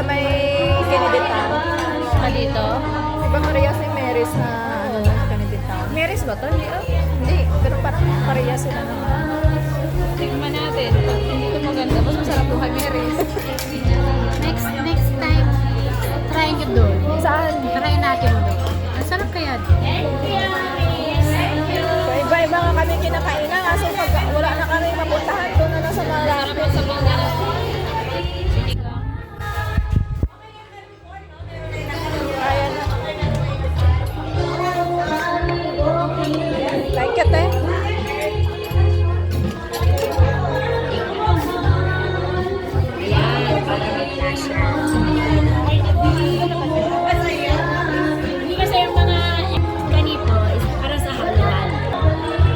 sa may Kennedy Town. Dito. Iba parehas ni Mary's na ano na Kennedy Town. Mary's ba to? Hindi, hindi. Pero parang parehas sila naman. Tingnan natin. Pag hindi ito maganda, mas masarap po kay Mary's. Next time, try nyo doon. Saan? Try natin doon. Ang sarap kaya doon. So, iba-iba nga kami kinakainan. Kaso pag wala na kami mapuntahan, doon na lang sa malapit. Sa mga Kaya na. Like it eh.